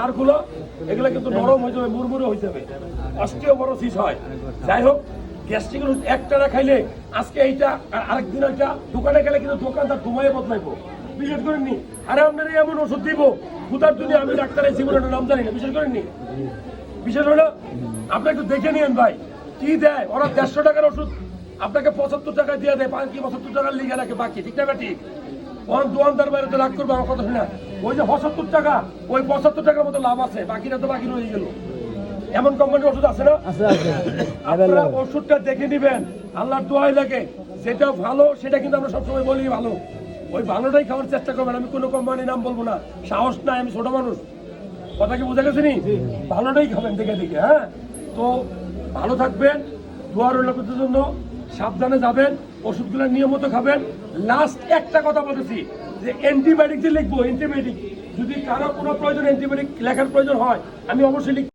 হাড়গুলো এগুলো কিন্তু নরম হয়ে যাবে, মুড়মুড়ে হয়ে যাবে, অস্টিওপরোসিস হয়। যাই হোক, গ্যাস্ট্রিক ওষুধ একটানা খাইলে আজকে এইটা আর আরেকদিন ওইটা, দোকানে গেলে কিন্তু দোকানদার ঘুমাইয়ে বদলাইবো, বিশ্বাস করেননি। আরে আপনার এমন ওষুধ দিব ক্ষুধার জন্য, আমি ডাক্তারের জীবনের নাম জানি না, বিশ্বাস করেননি। বিশেষ হলো আপনি একটু দেখে নিন ভাই কি দেয় ওরা। 150 টাকার ওষুধ আপনাকে 75 টাকা দিয়ে দেয়, কি 75 টাকার লিখে রাখে বাকি, ঠিক না ঠিক? দোকানদার বাইরে তো রাগ করবে আমার কথা শুনে। ওই যে 75 টাকা, ওই 75 টাকার মতো লাভ আছে, বাকিটা তো বাকি রয়ে গেল। এমন কোম্পানির ওষুধ আছে না? আপনারা ওষুধটা দেখে নিবেন, আল্লাহর দোয়াই লাগে। যেটা ভালো সেটা কিন্তু আমরা সবসময় বলি ভালো, ওই ভালোটাই খাওয়ার চেষ্টা করবেন। আমি কোনো কোম্পানির নাম বলবো না, সাহস নাই, আমি ছোট মানুষ। কথা কি বুঝে গেছে নি? ভালোটাই খাবেন দেখে দেখে। হ্যাঁ, তো ভালো থাকবেন, দোয়া রইল আপনাদের জন্য। সাবধানে যাবেন, ওষুধগুলো নিয়মিত খাবেন। লাস্ট একটা কথা বলতেছি যে অ্যান্টিবায়োটিক যে লিখবো, অ্যান্টিবায়োটিক যদি কারো কোনো প্রয়োজন অ্যান্টিবায়োটিক লেখার প্রয়োজন হয়, আমি অবশ্যই